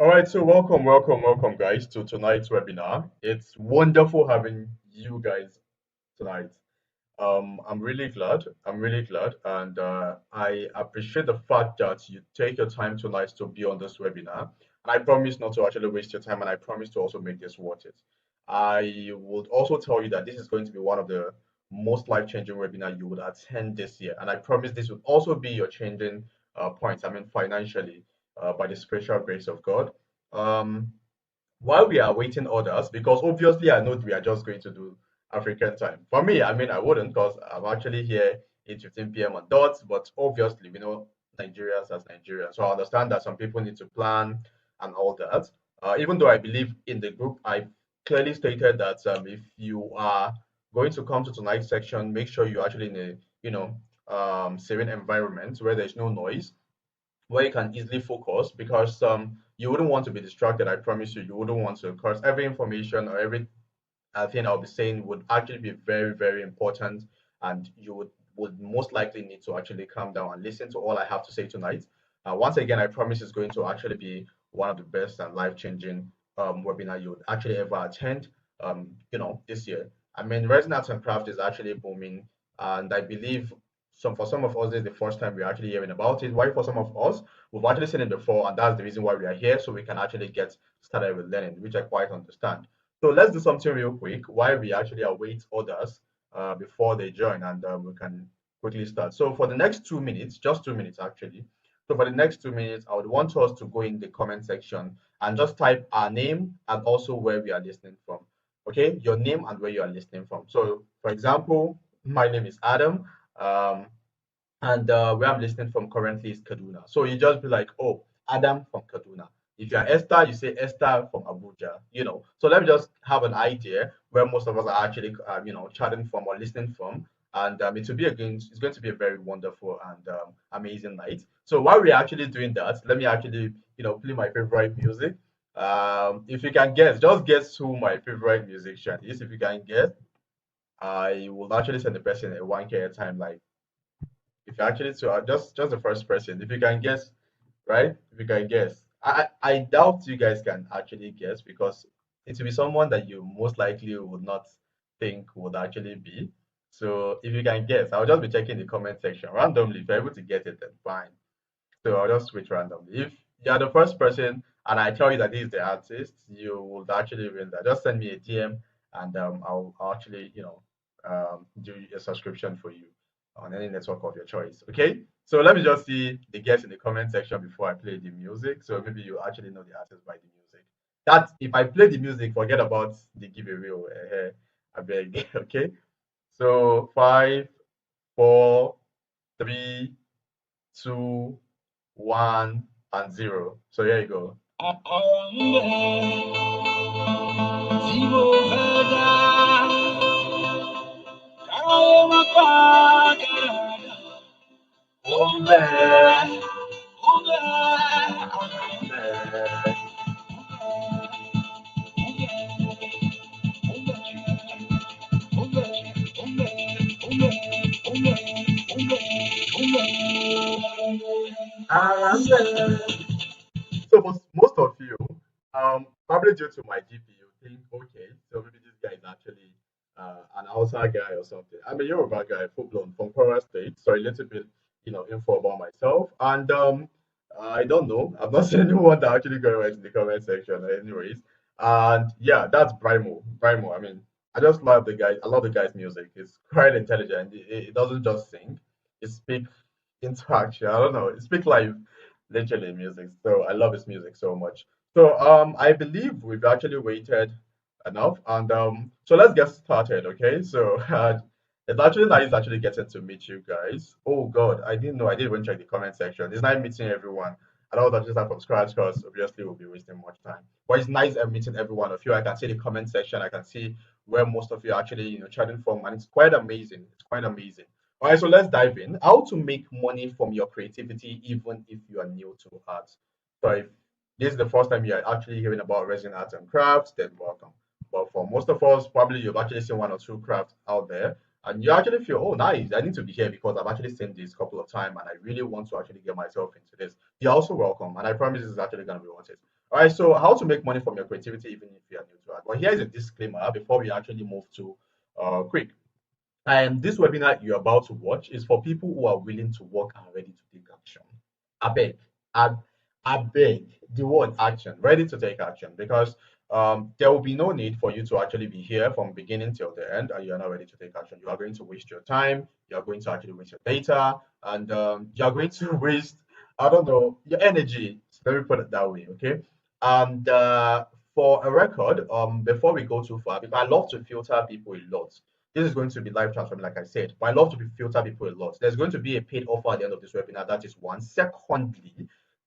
All right, so welcome, guys, to tonight's webinar. It's wonderful having you guys tonight. I'm really glad. And I appreciate the fact that you take your time tonight to be on this webinar. And I promise not to actually waste your time, and I promise to also make this worth it. I would also tell you that this is going to be one of the most life-changing webinar you would attend this year, and I promise this would also be your changing points. I mean, financially, by the special grace of God. Um, while we are waiting others, because obviously I know we are just going to do African time. For me, I mean, I wouldn't because I'm actually here 8:15 p.m. on dots, but obviously we know Nigerians as Nigerians. So I understand that some people need to plan and all that. Even though I believe in the group, I clearly stated that if you are going to come to tonight's section, make sure you're actually in a, serene environment where there's no noise where you can easily focus because you wouldn't want to be distracted. I promise you, you wouldn't want to because every information or every thing I'll be saying would actually be very, very important, and you would most likely need to actually calm down and listen to all I have to say tonight. Once again, I promise it's going to actually be one of the best and life-changing webinar you would actually ever attend. This year. I mean, resin arts and craft is actually booming, and I believe for some of us, this is the first time we're actually hearing about it. Why for some of us, we've actually seen it before, and that's the reason why we are here, so we can actually get started with learning, which I quite understand. So let's do something real quick while we actually await others before they join, and we can quickly start. So for the next 2 minutes, just 2 minutes actually. So for the next 2 minutes, I would want us to go in the comment section and just type our name and also where we are listening from. Okay, your name and where you are listening from. So for example, my name is Adam. Um, and where I'm listening from currently is Kaduna. So you just be like, oh, Adam from Kaduna. If you're Esther, you say Esther from Abuja. So let me just have an idea where most of us are actually, chatting from or listening from. And it's going to be a very wonderful and amazing night. So while we're actually doing that, let me actually, play my favorite music. If you can guess, just guess who my favorite musician is. If you can guess, I will actually send the person a 1K at a time, like if you actually just the first person, if you can guess, right? If you can guess, I doubt you guys can actually guess because it will be someone that you most likely would not think would actually be. So if you can guess, I'll just be checking the comment section randomly. If you're able to get it, then fine. So I'll just switch randomly. If you're the first person and I tell you that this is the artist, you will actually win that. Just send me a DM and I'll actually, do a subscription for you on any network of your choice. Okay. So let me just see the guess in the comment section before I play the music. So maybe you actually know the artist by the music. That if I play the music, forget about the giveaway. I beg. Okay. So 5, 4, 3, 2, 1, and 0. So here you go. So for most of you, probably due to my DP, you think, okay, so maybe this guy is actually an outside guy or something. I'm a Yoruba guy, full blown from Kwara State, so a little bit, info about myself. And I don't know, I've not seen anyone that actually got right in the comment section, anyways. And yeah, that's Brimo. Brimo. I mean, I just love the guy. I love the guy's music. It's quite intelligent. It doesn't just sing. It speaks into action. I don't know. It speaks live literally music. So I love his music so much. So I believe we've actually waited enough, and so let's get started. Okay, so it's actually nice actually getting to meet you guys. Oh God, I didn't know. I didn't even check the comment section. It's nice meeting everyone. I don't want to start from scratch because obviously we'll be wasting much time. But it's nice meeting every one of you. I can see the comment section. I can see where most of you are actually chatting from, and it's quite amazing. It's quite amazing. All right, so let's dive in. How to make money from your creativity, even if you are new to art. So if this is the first time you're actually hearing about resin arts and crafts, then welcome. But for most of us, probably you've actually seen one or two crafts out there, and you actually feel, oh, nice, I need to be here because I've actually seen this a couple of times, and I really want to actually get myself into this. You're also welcome, and I promise this is actually going to be worth it. All right, so how to make money from your creativity even if you are new to it. But here's a disclaimer before we actually move to quick. And this webinar you're about to watch is for people who are willing to work and ready to take action. I beg, I, I beg the word action, ready to take action, because there will be no need for you to actually be here from beginning till the end and you're not ready to take action. You are going to waste your time, you're going to actually waste your data, and you're going to waste, I don't know, your energy. Let me put it that way, okay? And for a record, before we go too far, because I love to filter people a lot. This is going to be live transforming, like I said, but I love to be filter people a lot. There's going to be a paid offer at the end of this webinar. That is one. Secondly,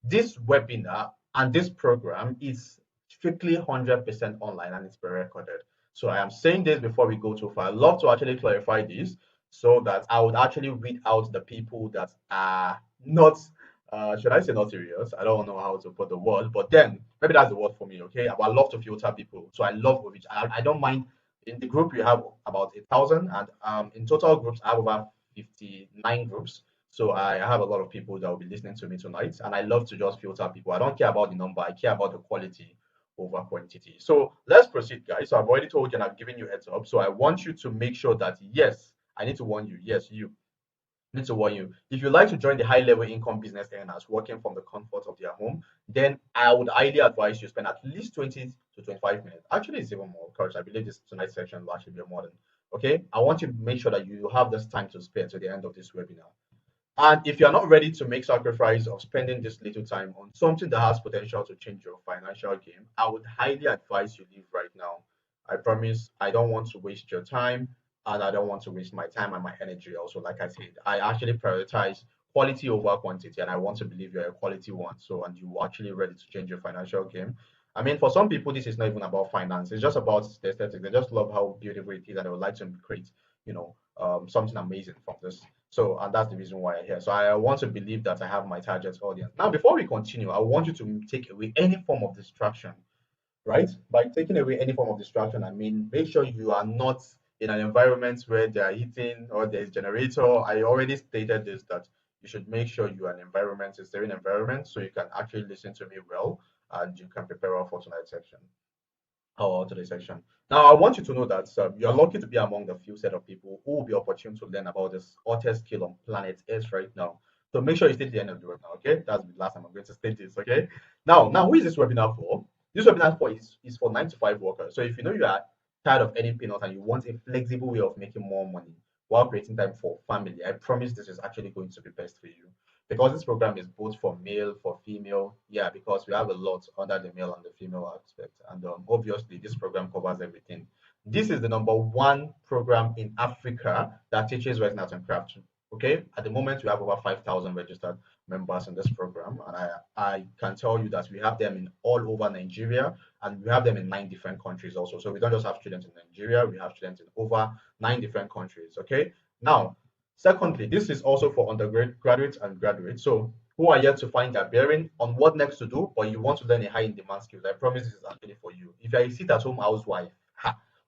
this webinar and this program is strictly 100% online and it's pre-recorded. So I am saying this before we go too far. I love to actually clarify this so that I would actually weed out the people that are not, should I say not serious? I don't know how to put the word, but then maybe that's the word for me, okay? But I love to filter people. So I love which I don't mind. In the group, you have about 1,000, and in total groups, I have over 59 groups. So I have a lot of people that will be listening to me tonight, and I love to just filter people. I don't care about the number; I care about the quality over quantity. So let's proceed, guys. So I've already told you and I've given you heads up. So I want you to make sure that yes, I need to warn you. Yes, you need to warn you. If you like to join the high level income business earners working from the comfort of their home, then I would highly advise you spend at least 20 to 25 minutes. Actually, it's even more because I believe this tonight's section will actually be more than okay. I want you to make sure that you have this time to spare to the end of this webinar. And if you're not ready to make sacrifice of spending this little time on something that has potential to change your financial game, I would highly advise you leave right now. I promise I don't want to waste your time and I don't want to waste my time and my energy also. Like I said, I actually prioritize quality over quantity and I want to believe you're a quality one. So, and you're actually ready to change your financial game. I mean, for some people, this is not even about finance. It's just about the aesthetic. They just love how beautiful it is and they would like to create, something amazing from this. So, and that's the reason why I'm here. So, I want to believe that I have my target audience. Now, before we continue, I want you to take away any form of distraction, right? By taking away any form of distraction, I mean, make sure you are not in an environment where they are eating or there's generator. I already stated this that you should make sure you are in environment, a serene environment, so you can actually listen to me well and you can prepare well for tonight's section or today's section. Now, I want you to know that you're lucky to be among the few set of people who will be opportune to learn about this hottest skill on planet Earth right now. So make sure you stay to the end of the webinar, okay? That's the last time I'm going to state this, okay? Now, who is this webinar for? This webinar is for 9 to 5 workers. So if you know you are tired of earning peanuts and you want a flexible way of making more money while creating time for family, I promise this is actually going to be best for you because this program is both for male, for female. Yeah, because we have a lot under the male and the female aspect. And obviously, this program covers everything. This is the number one program in Africa that teaches resin art and craft. Okay, at the moment, we have over 5,000 registered members in this program. And I can tell you that we have them in all over Nigeria and we have them in 9 different countries also. So we don't just have students in Nigeria, we have students in over 9 different countries. Okay, now, secondly, this is also for undergraduates and graduates. So who are yet to find their bearing on what next to do, but you want to learn a high in demand skills. I promise this is actually for you. If you're a sit-at-home housewife,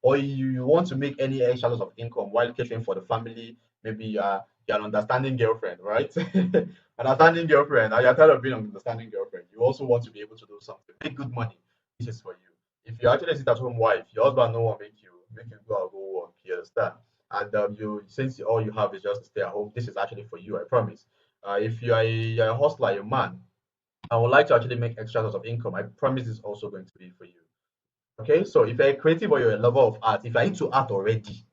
or you want to make any extra source of income while catering for the family, maybe you're an understanding girlfriend, right? Understanding girlfriend, and you're tired of being an understanding girlfriend. You also want to be able to do something, make good money. This is for you. If you're actually a sit-at-home wife, your husband no one make you go and go work. You understand? And you since all you have is just to stay at home, this is actually for you. I promise. If you're a hustler, a man, I would like to actually make extra source of income. I promise this is also going to be for you. Okay, so if you're a creative or you're a lover of art, if you're into art already,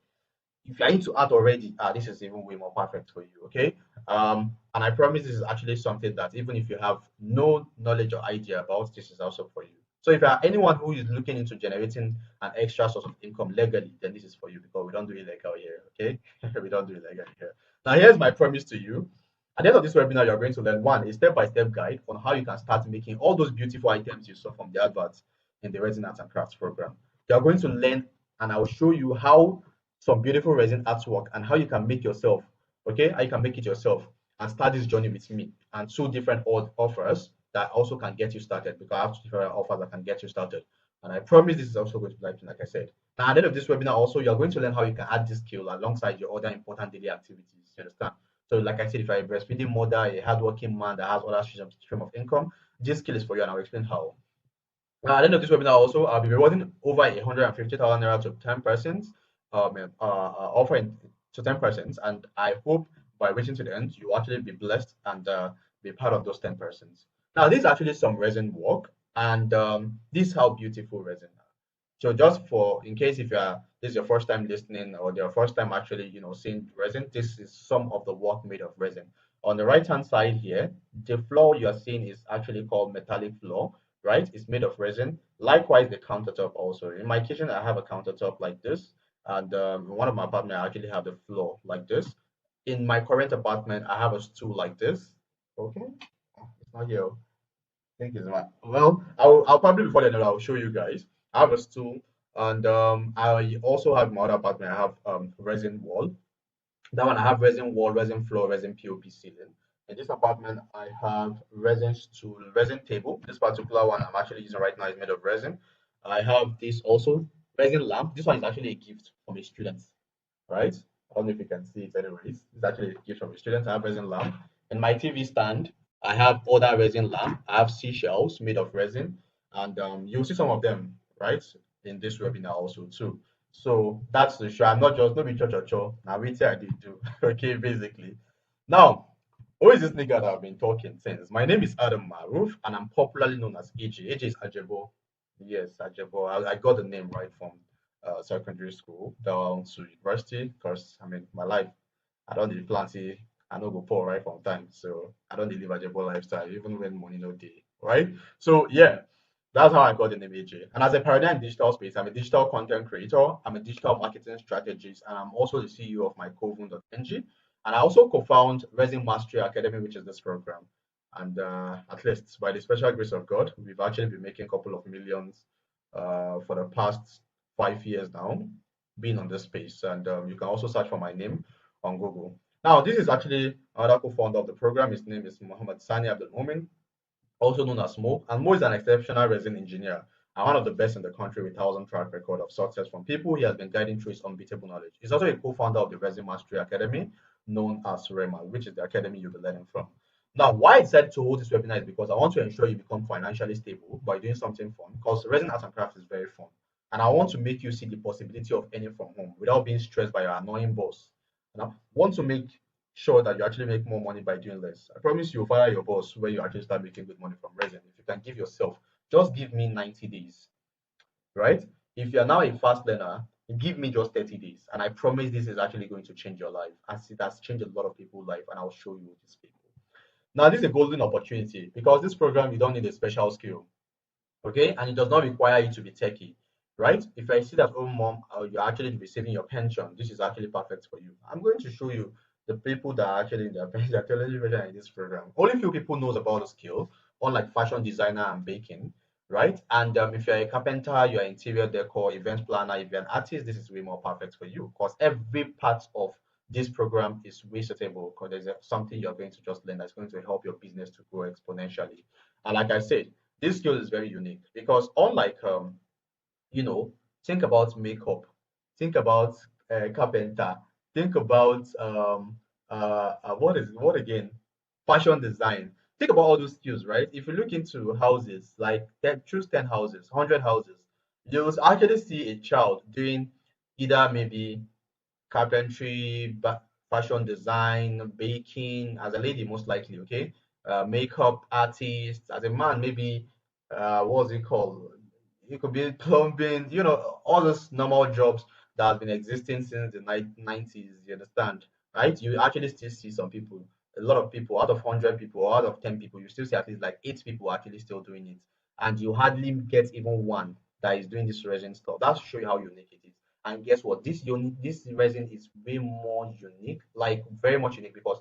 this is even way more perfect for you. Okay, and I promise this is actually something that even if you have no knowledge or idea about, this is also for you. So if you are anyone who is looking into generating an extra source of income legally, then this is for you because we don't do illegal here. Okay, we don't do illegal here. Now here's my promise to you. At the end of this webinar, you're going to learn one, a step-by-step guide on how you can start making all those beautiful items you saw from the adverts in the Resin Arts and Crafts program. You're going to learn, and I will show you how some beautiful resin artwork and how you can make yourself, okay? How you can make it yourself and start this journey with me and 2 different offers that also can get you started because I have 2 different offers that can get you started. And I promise this is also going to be like I said. Now, at the end of this webinar, also, you're going to learn how you can add this skill alongside your other important daily activities. You understand? So, like I said, if you're a breastfeeding mother, a hardworking man that has other stream of income, this skill is for you, and I'll explain how. At the end of this webinar also, I'll be rewarding over 150,000 naira to 10 persons, offering to 10 persons, and I hope by reaching to the end, you actually be blessed and be part of those 10 persons. Now, this is actually some resin work, and this is how beautiful resin are. So just for in case if you are this is your first time listening or your first time actually seeing resin, this is some of the work made of resin. On the right hand side here, the floor you are seeing is actually called metallic floor, right? It's made of resin. Likewise, the countertop also. In my kitchen, I have a countertop like this, and in one of my apartments, I actually have the floor like this. In my current apartment, I have a stool like this. Okay, it's not here. I think it's my well. I'll probably before the end I'll show you guys. I have a stool, and I also have my other apartment. I have resin wall. That one I have resin wall, resin floor, resin POP ceiling. In this apartment, I have resin stool, resin table. This particular one I'm actually using right now is made of resin. I have this also resin lamp. This one is actually a gift from a student, right? I don't know if you can see it anyways. It's actually a gift from a student. I have resin lamp. In my TV stand, I have other resin lamp. I have seashells made of resin. And you'll see some of them, right? In this webinar also too. So that's the show. I'm not just no be cho cho cho. Now wait till I did do. Okay, basically. Now, who is this nigga that I've been talking since? My name is Adam Maruf, and I'm popularly known as AJ. AJ is Ajebo. Yes, Ajebo. I got the name right from secondary school down to university because I mean my life. I don't need plenty. I know go poor right from time, so I don't dey live Ajebo lifestyle even when money no day, right? So yeah, that's how I got the name AJ. And as a paradigm in digital space, I'm a digital content creator. I'm a digital marketing strategist, and I'm also the CEO of my Coven.ng. And I also co-found Resin Mastery Academy, which is this program. And at least by the special grace of God, we've actually been making a couple of millions for the past 5 years now, being on this space. And you can also search for my name on Google. Now, this is actually another co-founder of the program. His name is Mohammed Sani Abdul Momin, also known as Mo. And Mo is an exceptional resin engineer and one of the best in the country with 1,000 track record of success from people he has been guiding through his unbeatable knowledge. He's also a co-founder of the Resin Mastery Academy, known as REMA, which is the academy you'll be learning from. Now, why I decided to hold this webinar is because I want to ensure you become financially stable by doing something fun, because resin art and craft is very fun. And I want to make you see the possibility of earning from home without being stressed by your annoying boss. And I want to make sure that you actually make more money by doing less. I promise you'll fire your boss when you actually start making good money from resin. If you can give yourself, just give me 90 days, right? If you're now a fast learner, give me just 30 days. And I promise this is actually going to change your life, as it has changed a lot of people's life. And I'll show you these people. Now, this is a golden opportunity because this program, you don't need a special skill, okay? And it does not require you to be techie, right? If I see that, oh, mom, you're actually receiving your pension, this is actually perfect for you. I'm going to show you the people that are actually in their pension, they're pension in this program. Only few people knows about the skill, unlike fashion designer and baking, right? And if you're a carpenter, you're an interior decor, event planner, if you're an artist, this is way more perfect for you because every part of this program is way suitable because there's something you're going to just learn that's going to help your business to grow exponentially. And like I said, this skill is very unique because unlike you know, think about makeup, think about carpenter, think about what again? Fashion design. Think about all those skills, right? If you look into houses, like choose 10 houses, 100 houses, you'll actually see a child doing either maybe carpentry, fashion design, baking, as a lady, most likely, okay? Makeup artist, as a man, maybe, what's it called? It could be plumbing, all those normal jobs that have been existing since the 90s, you understand, right? You actually still see some people, a lot of people, out of 100 people, or out of 10 people, you still see at least like 8 people actually still doing it. And you hardly get even one that is doing this resin stuff. That's to show you how unique it is. And guess what? This resin is way more unique, like very much unique because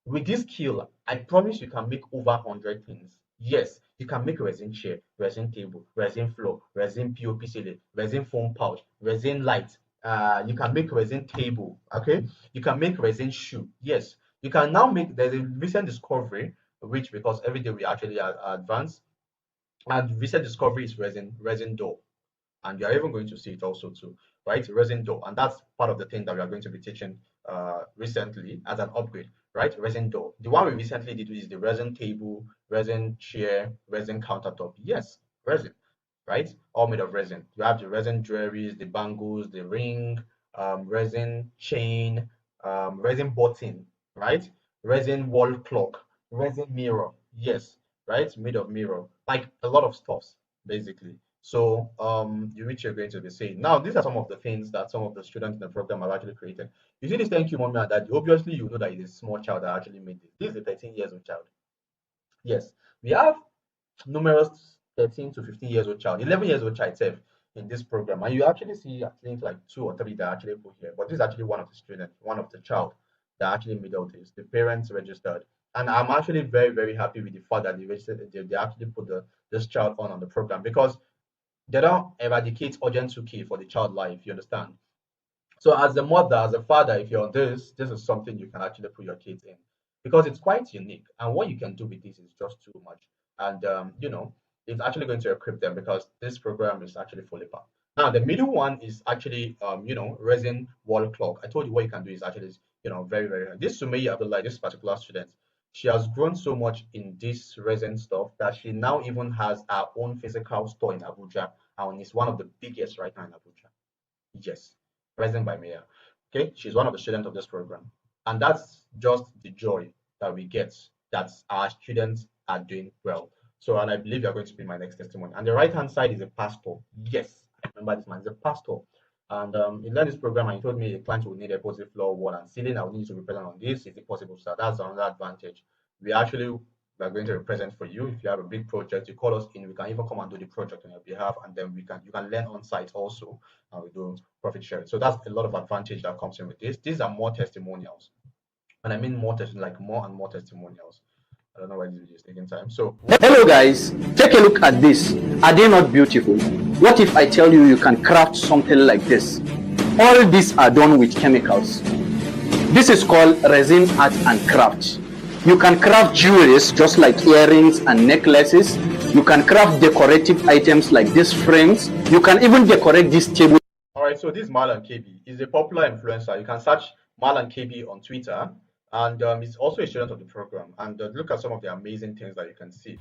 with this skill, I promise you can make over 100 things. Yes, you can make resin chair, resin table, resin floor, resin POP ceiling, resin foam pouch, resin light. You can make resin table. Okay, you can make resin shoe. Yes, you can now make. There's a recent discovery, which because every day we actually advance, and recent discovery is resin door, and you're even going to see it also too, right? Resin door, and that's part of the thing that we are going to be teaching recently as an upgrade, right? Resin door. The one we recently did is the resin table, resin chair, resin countertop. Yes, resin. right? All made of resin. You have the resin jewelries, the bangles, the ring, resin chain, resin button, right? Resin wall clock, resin mirror. Yes, right? Made of mirror. Like a lot of stuffs, basically. So which you're going to be seeing. Now, these are some of the things that some of the students in the program have actually created. You see this thank you, mommy and daddy. Obviously, you know that it's a small child that actually made this. This is a 13 years old child. Yes, we have numerous 13 to 15 years old child, 11 years old child self in this program. And you actually see, I think, like two or three that are actually put here. But this is actually one of the students, one of the child that actually made all this. The parents registered. And I'm actually very, very happy with the fact that they registered, they actually put this child on the program because they don't eradicate urgent 2K for the child life, you understand? So as a mother, as a father, if you're on this is something you can actually put your kids in because it's quite unique. And what you can do with this is just too much. And it's actually going to equip them because this program is actually fully packed. Now the middle one is actually resin wall clock. I told you what you can do is actually very, very this Sumaya Abdullah, this particular student, she has grown so much in this resin stuff that she now even has her own physical store in Abuja and is one of the biggest right now in Abuja. Yes, present by Mia. Okay, she's one of the students of this program. And that's just the joy that we get that our students are doing well. So, and I believe you're going to be my next testimony. And the right hand side is a pastor. Yes, I remember this man is a pastor. And he learned this program and he told me a client will need a positive floor, wall, and ceiling. I will need to be present on this. Is it possible? So that's another advantage. We actually are going to represent for you. If you have a big project, you call us in. We can even come and do the project on your behalf, and then you can learn on site also, and we do profit sharing. So that's a lot of advantage that comes in with this. These are more testimonials, and I mean more like more and more testimonials. I don't know why this video is taking time. So hello guys, take a look at this. Are they not beautiful? What if I tell you can craft something like this? All these are done with chemicals. This is called resin art and craft. You can craft jewelries just like earrings and necklaces. You can craft decorative items like these frames. You can even decorate this table. All right, so this is Marlon KB. He's a popular influencer. You can search Marlon KB on Twitter, and he's also a student of the program. And look at some of the amazing things that you can see.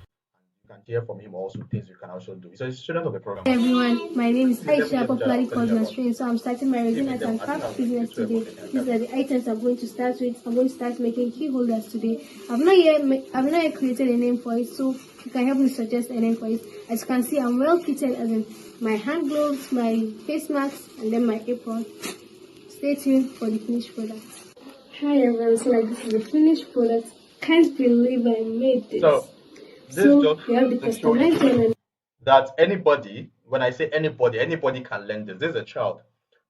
You can hear from him also things you can also do. So he's a student of the program. Hey everyone, my name is Aisha, popularly called Nasrin. So I'm starting my resin art and craft business today. These are the items I'm going to start with. I'm going to start making key holders today. I've not yet created a name for it, so you can help me suggest a name for it. As you can see, I'm well fitted, as in my hand gloves, my face masks, and then my apron. Stay tuned for the finished product. Hi everyone, so like this is the finished product. Can't believe I made this. So just we have the customized that anybody, when I say anybody can learn this. This is a child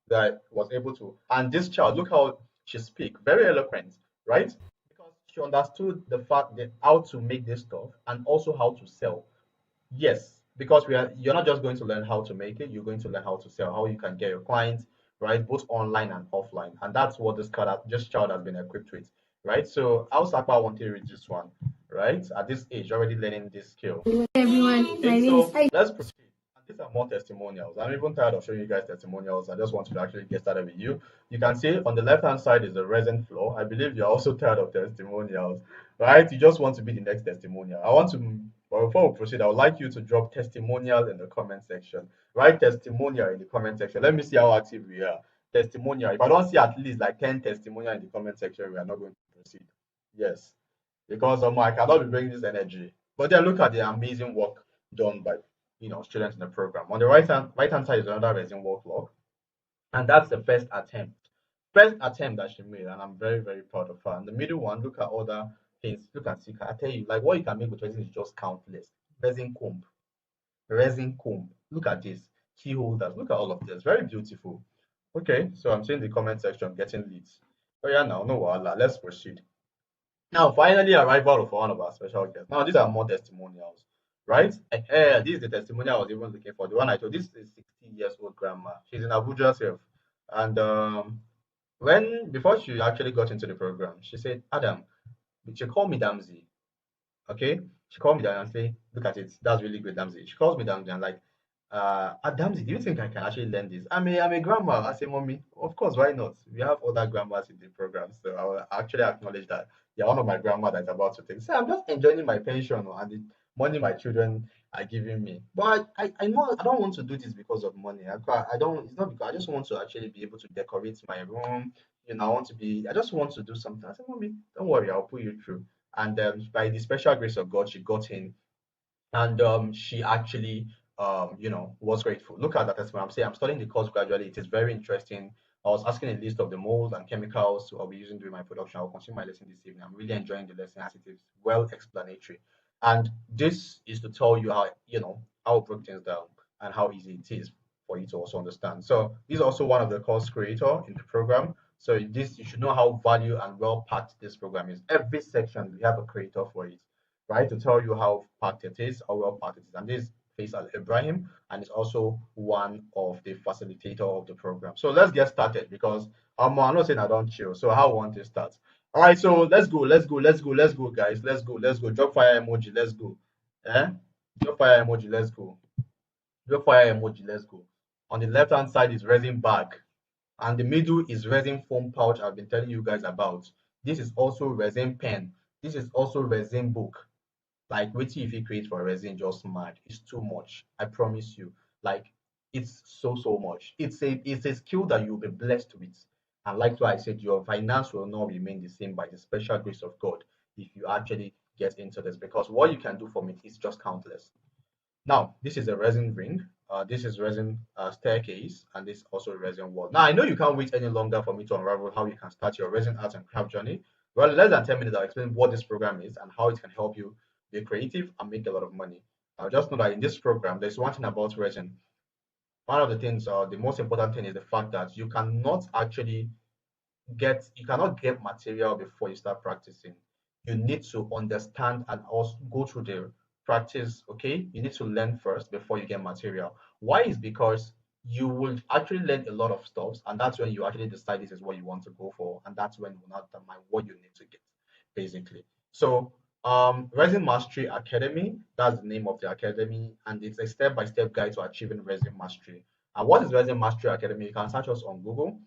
that was able to, and this child, look how she speak, very eloquent, right? Because she understood the fact that how to make this stuff and also how to sell. Yes, because you're not just going to learn how to make it, you're going to learn how to sell, how you can get your clients, right? Both online and offline. And that's what this child has been equipped with, right? So how Sapa want to reach this one, right? At this age, already learning this skill. everyone. Okay, My name so is let's proceed. And these are more testimonials. I'm even tired of showing you guys testimonials. I just want to actually get started with you. You can see on the left hand side is the resin floor. I believe you're also tired of testimonials, right? You just want to be the next testimonial. But before we proceed, I would like you to drop testimonial in the comment section. Write testimonial in the comment section. Let me see how active we are. Testimonial. If I don't see at least like 10 testimonial in the comment section, we are not going to proceed. Yes, because I cannot be bringing this energy. But then look at the amazing work done by students in the program. On the right hand side is another resin work log, and that's the first attempt. First attempt that she made, and I'm very, very proud of her. And the middle one, look at other things. Look at Sika. I tell you, like what you can make with resin is just countless. Resin comb, resin comb. Look at this. Key holders. Look at all of this. Very beautiful. Okay, so I'm seeing the comment section getting leads. Oh yeah, now no wala. Let's proceed. Now, finally, arrival of one of our special guests. Now, these are more testimonials, right? This is the testimonial I was even looking for. The one I told. This is 60 years old grandma. She's in Abuja herself, and when before she actually got into the program, she said, "Adam, she called me Damsey." Okay, she called me down and say, "Look at it. That's really great, Damsey." She calls me down and like, Damsey, do you think I can actually learn this? I'm a grandma. I say, mommy, of course, why not? We have other grandmas in the program, so I will actually acknowledge that you're one of my grandma that's about to take. So I'm just enjoying my pension and the money my children are giving me. But I know I don't want to do this because of money. I don't. It's not because I just want to actually be able to decorate my room. I want to be. I just want to do something. I said, mommy, don't worry, I'll put you through. And by the special grace of God, she got in, and she actually was grateful. Look at that testimony. I'm saying I'm studying the course gradually. It is very interesting. I was asking a list of the molds and chemicals I'll be using during my production. I'll continue my lesson this evening. I'm really enjoying the lesson as it is well explanatory. And this is to tell you how to break things down and how easy it is for you to also understand. So this is also one of the course creator in the program. So this you should know how value and well packed this program is. Every section we have a creator for it, right? To tell you how packed it is, how well packed it is. And this is Faisal Ibrahim, and is also one of the facilitator of the program. So let's get started because I'm not saying I don't chill. So how I want to start. All right, so let's go, guys. Let's go. Drop fire emoji, let's go. Eh? Drop fire emoji, let's go. Drop fire emoji, let's go. On the left hand side is resin bag, and the middle is resin foam pouch I've been telling you guys about. This is also resin pen. This is also resin book. Like waiting if you create for resin just mad. It's too much. I promise you. Like it's so much. It's a skill that you'll be blessed with. And like what I said, your finance will not remain the same by the special grace of God if you actually get into this because what you can do from it is just countless. Now, this is a resin ring. This is resin staircase, and this is also a resin wall. Now, I know you can't wait any longer for me to unravel how you can start your resin art and craft journey. Well, less than 10 minutes, I'll explain what this program is and how it can help you be creative and make a lot of money. Just know that in this program, there's one thing about resin. One of the things, the most important thing is the fact that you cannot get material before you start practicing. You need to understand and also go through the practice. Okay, you need to learn first before you get material. Why? Is because you will actually learn a lot of stuff, and that's when you actually decide this is what you want to go for, and that's when you will not determine what you need to get basically. So Resin Mastery Academy, that's the name of the academy, and it's a step-by-step guide to achieving resin mastery. And what is Resin Mastery Academy? You can search us on Google.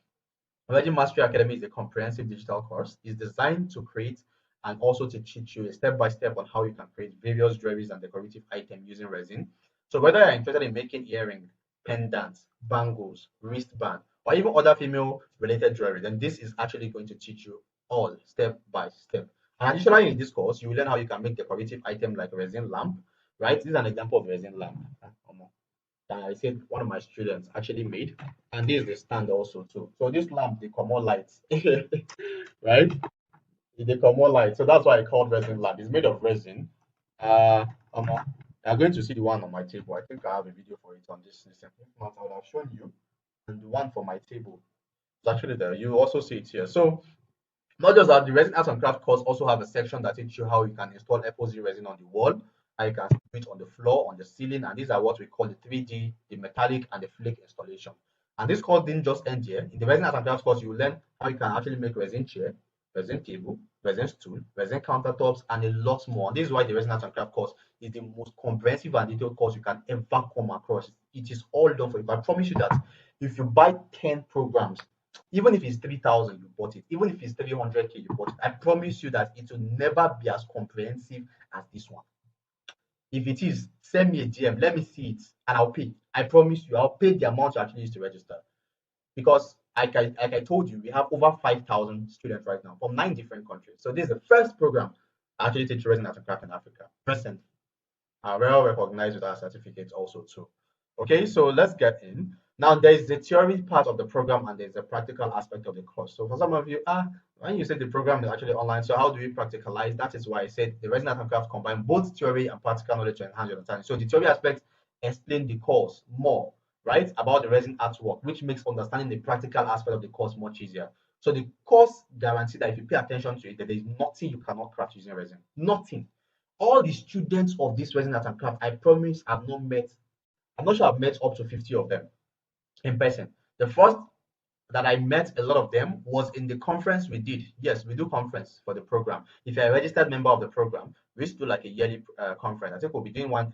Resin Mastery Academy is a comprehensive digital course. It's designed to create and also to teach you a step-by-step on how you can create various jewelries and decorative items using resin. So whether you're interested in making earrings, pendants, bangles, wristband, or even other female-related jewelry, then this is actually going to teach you all step by step. And additionally, in this course, you will learn how you can make decorative items like resin lamp, right? This is an example of resin lamp that I said one of my students actually made, and this is the stand also too. So this lamp they come on lights, right? They come on lights, so that's why I called resin lamp. It's made of resin. Um, I'm going to see the one on my table. I think I have a video for it on this system. If not, I would have shown you. And the one for my table is actually there. You also see it here. So not just that, the resin art and craft course also have a section that teaches you how you can install epoxy resin on the wall, how you can do it on the floor, on the ceiling, and these are what we call the 3D, the metallic, and the flake installation. And this course didn't just end here. In the resin art and craft course, you will learn how you can actually make resin chair, resin table, resin stool, resin countertops, and a lot more. And this is why the resin art and craft course is the most comprehensive and detailed course you can ever come across. It is all done for you. I promise you that if you buy 10 programs, even if it's 3,000, you bought it. Even if it's 300K, you bought it. I promise you that it will never be as comprehensive as this one. If it is, send me a DM. Let me see it, and I'll pay. I promise you, I'll pay the amount you actually use to register. Because, like I told you, we have over 5,000 students right now from 9 different countries. So this is the first program I actually teach resin art and craft in Africa. Present, well recognized with our certificates also too. Okay, so let's get in. Now there's the theory part of the program and there's the practical aspect of the course. So for some of you, when you say the program is actually online, so how do we practicalize? That is why I said the Resin Art and Craft combine both theory and practical knowledge to enhance your understanding. So the theory aspect explain the course more, right, about the resin artwork, which makes understanding the practical aspect of the course much easier. So the course guarantees that if you pay attention to it, that there is nothing you cannot craft using resin. Nothing. All the students of this resin art and craft, I promise, I'm not sure I've met up to 50 of them in person. The first that I met a lot of them was in the conference we did. Yes, we do conference for the program. If you're a registered member of the program, we used to do like a yearly conference. I think we'll be doing one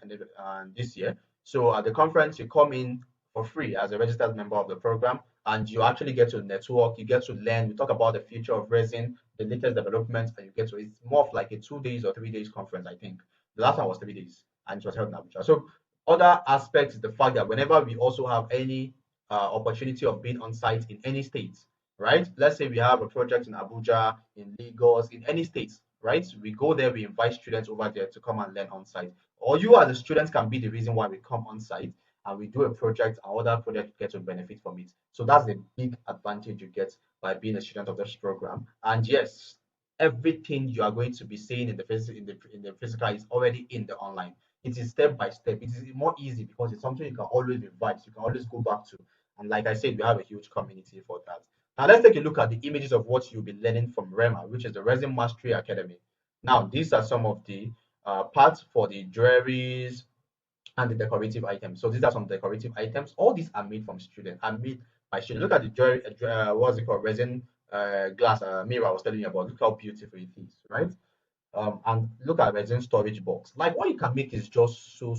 this year. So at the conference, you come in for free as a registered member of the program, and you actually get to network, you get to learn, we talk about the future of resin, the latest developments, and you get to, it's more of like a 2 days or 3 days conference, I think. The last one was 3 days. and it was held in Abuja. So other aspects is the fact that whenever we also have any opportunity of being on site in any state, right? Let's say we have a project in Abuja, in Lagos, in any state, right? We go there, we invite students over there to come and learn on site. Or you as a student can be the reason why we come on site and we do a project and other projects get to benefit from it. So that's a big advantage you get by being a student of this program. And yes, everything you are going to be seeing in the physical is already in the online. It is step by step. It is more easy because it's something you can always revise, you can always go back to. And like I said, we have a huge community for that. Now let's take a look at the images of what you'll be learning from REMA, which is the Resin Mastery Academy. Now, these are some of the parts for the jewelries and the decorative items. So these are some decorative items. All these are made from students, are made by students. Look at the jewelry, what's it called, resin glass mirror I was telling you about. Look how beautiful it is, right? And look at resin storage box. Like what you can make is just so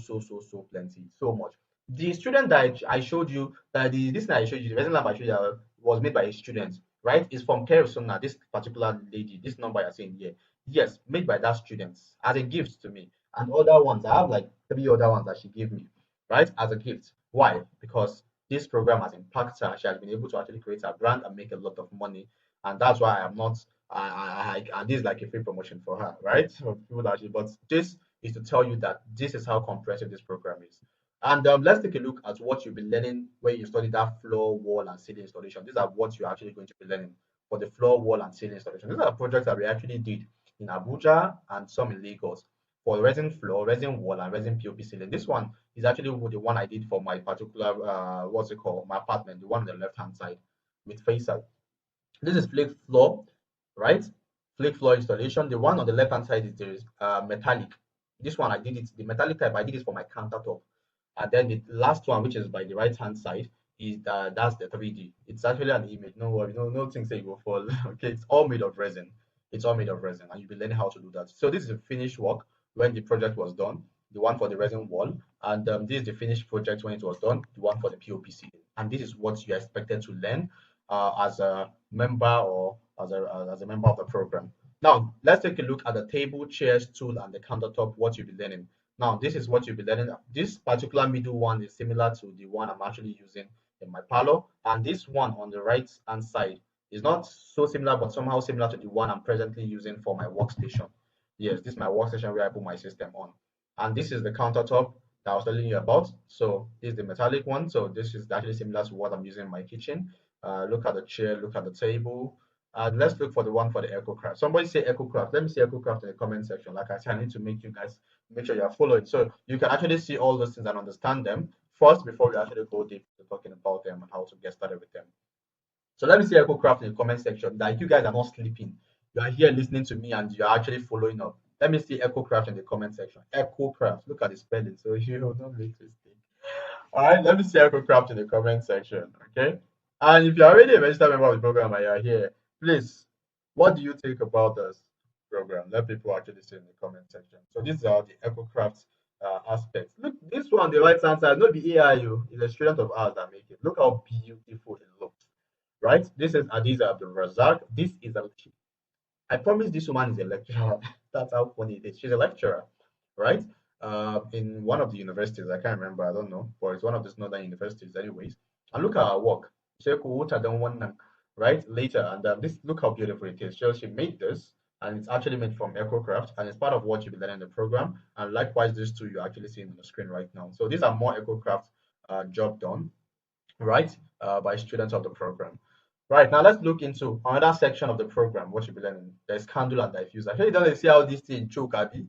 plenty, so much. The student that I showed you, this thing I showed you, the resin lamp I showed you was made by a student, right? It's from Kersona, this particular lady, this number you're seeing here. Yes, made by that student as a gift to me. And other ones, I have like 3 other ones that she gave me, right? As a gift. Why? Because this program has impacted her. She has been able to actually create a brand and make a lot of money. And that's why I am not and this is like a free promotion for her, right? So people actually, but this is to tell you that this is how comprehensive this program is. And let's take a look at what you'll be learning when you study that floor, wall, and ceiling installation. These are what you're actually going to be learning for the floor, wall, and ceiling installation. These are projects that we actually did in Abuja and some in Lagos for resin floor, resin wall, and resin POP ceiling. This one is actually the one I did for my particular, what's it called, my apartment, the one on the left-hand side with façade. This is flake floor, right? Flake floor installation. The one on the left hand side is the metallic. This one I did it, the metallic type, I did it for my countertop. And then the last one, which is by the right hand side, is that's the 3D. It's actually an image. No worry, no thing say it will fall. Okay, it's all made of resin. It's all made of resin, and you'll be learning how to do that. So this is a finished work when the project was done. The one for the resin wall, and this is the finished project when it was done. The one for the POP ceiling, and this is what you are expected to learn as a member or as a member of the program. Now, let's take a look at the table, chairs, stool, and the countertop, what you'll be learning. Now, this is what you'll be learning. This particular middle one is similar to the one I'm actually using in my parlor. And this one on the right hand side is not so similar, but somehow similar to the one I'm presently using for my workstation. Yes, this is my workstation where I put my system on. And this is the countertop that I was telling you about. So this is the metallic one. So this is actually similar to what I'm using in my kitchen. Look at the chair, look at the table. Let's look for the one for the EcoCraft. Somebody say EcoCraft. Let me see EcoCraft in the comment section. Like I said, I need to make you guys make sure you're following. So you can actually see all those things and understand them first before we actually go deep to talking about them and how to get started with them. So let me see EcoCraft in the comment section. Like you guys are not sleeping. You are here listening to me and you're actually following up. Let me see EcoCraft in the comment section. EcoCraft. Look at the spelling. So you don't make mistake. All right, let me see EcoCraft in the comment section. Okay. And if you're already a registered member of the program and you're here, please, what do you think about this program? Let people actually say in the comment section. So these are the EcoCraft aspects. Look, this one, the right hand side, not the AIU, is a student of ours that make it. Look how beautiful it looks, right? This is Adiza Abdul Razak. This is a, I promise this woman is a lecturer. That's how funny it is. She's a lecturer, right? In one of the universities, I can't remember, I don't know, but it's one of the northern universities, anyways. And look at her work. Right later, and this look how beautiful it is. So she made this, and it's actually made from EcoCraft, and it's part of what you'll be learning in the program. And likewise, these two you're actually seeing on the screen right now. So these are more EcoCraft job done, right, by students of the program. Right, now let's look into another section of the program, what you'll be learning. There's candle and diffuser. Actually, don't see how this thing choke abi.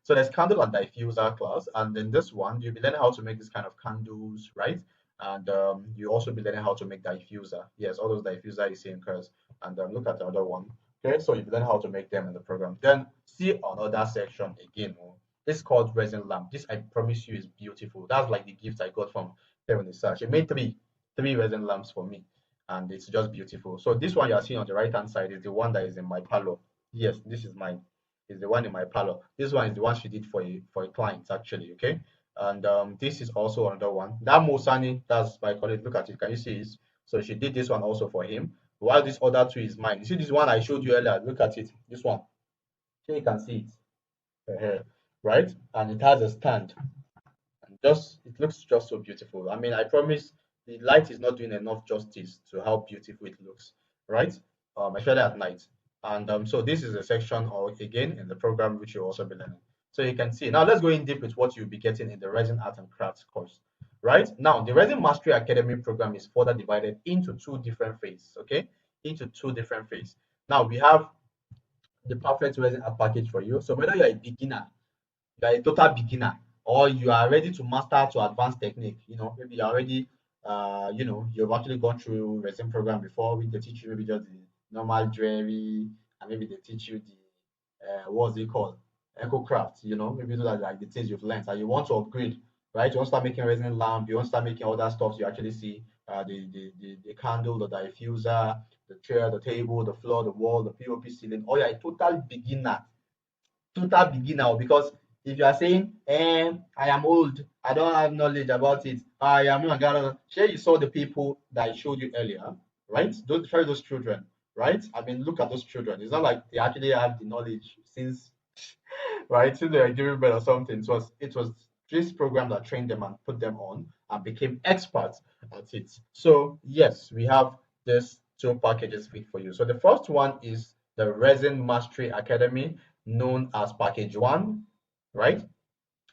So there's candle and diffuser class, and then this one, you'll be learning how to make this kind of candles, right? And you also be learning how to make diffuser. Yes, all those diffuser you see in class. And look at the other one. Okay, so you learn how to make them in the program. Then see another section again. This is called resin lamp. This I promise you is beautiful. That's like the gift I got from Kevin Isar. She made three resin lamps for me, and it's just beautiful. So this one you are seeing on the right hand side is the one that is in my parlor. Yes, this is mine. Is the one in my parlor. This one is the one she did for a client actually. Okay, and this is also another one. That Musani, that's my colleague. Look at it. Can you see it? So she did this one also for him. While this other two is mine. You see this one I showed you earlier. Look at it. This one. Here you can see it. right? And it has a stand. And just it looks just so beautiful. I mean, I promise the light is not doing enough justice to how beautiful it looks, right? Especially at night. And so this is a section or again in the program which you'll also be learning. So you can see now let's go in deep with what you'll be getting in the Resin Art and Crafts course. Right now, the Resin Mastery Academy program is further divided into two different phases. Okay, into two different phases. Now we have the perfect resin art package for you. So whether you're a beginner, you're a total beginner, or you are ready to master to advanced technique, maybe you're already you've actually gone through resin program before, we they teach you maybe just the normal jewelry, and maybe they teach you the what's it called? Eco craft, maybe those are like the things you've learned and you want to upgrade, right? You want to start making resin lamp, you want to start making other stuff you actually see, the candle, the diffuser, the chair, the table, the floor, the wall, the POP ceiling, or you're a total beginner, because if you are saying, I am old, I don't have knowledge about it, I am not gonna share, you saw the people that I showed you earlier, right? Those try those children, right? I mean, look at those children. It's not like they actually have the knowledge since right since they were giving birth or something. It was this program that trained them and put them on and became experts at it. So yes, we have this two packages fit for you. So the first one is the Resin Mastery Academy, known as package one, right?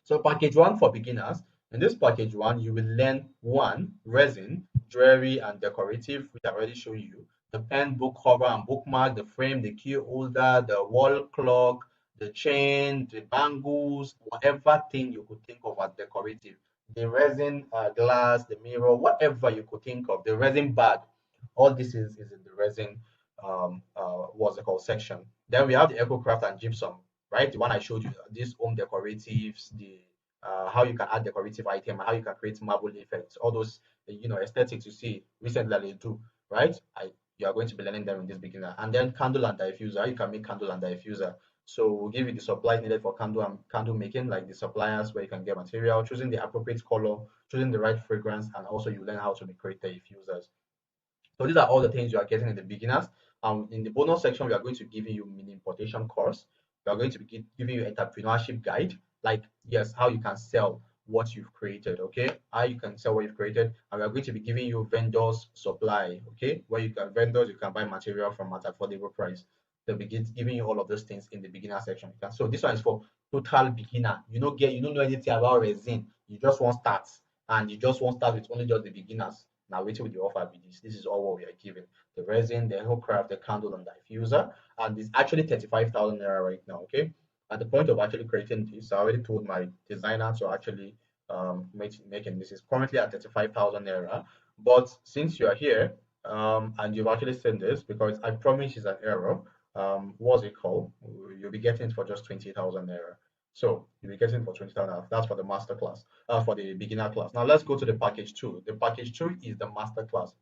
So package one for beginners. In this package one, you will learn one, resin, jewelry, and decorative, which I already showed you. The pen, book cover, and bookmark, the frame, the key holder, the wall clock, the chain, the bangles, whatever thing you could think of as decorative. The resin glass, the mirror, whatever you could think of, the resin bag. All this is in the resin, what's it called, section. Then we have the eco craft and gypsum, right? The one I showed you, these home decoratives, the how you can add decorative item, how you can create marble effects, all those aesthetics you see recently that they do, right? You are going to be learning them in this beginner. And then candle and diffuser, how you can make candle and diffuser. So we'll give you the supplies needed for candle and candle making, like the suppliers where you can get material, choosing the appropriate color, choosing the right fragrance, and also you learn how to create the diffusers. So these are all the things you are getting in the beginners. In the bonus section, we are going to give you mini importation course. We are going to be giving you entrepreneurship guide, like yes, how you can sell what you've created, okay? How you can sell what you've created, and we are going to be giving you vendors supply, okay? Where you can buy material from at affordable price. They'll be giving you all of those things in the beginner section. So this one is for total beginner. You don't know anything about resin. You just want start, and you just want start with only just the beginners. Now, wait till the offer be this. This is all what we are giving: the resin, the hookcraft, the candle, and the diffuser. And it's actually 35,000 naira right now. Okay. At the point of actually creating this, I already told my designer to actually making this is currently at 35,000 naira. But since you are here and you've actually seen this, because I promise it's an error, what's it called? You'll be getting it for just 20,000 naira. So you'll be getting it for 20,000. That's for the master class, for the beginner class. Now let's go to the package two. The package two is the master class,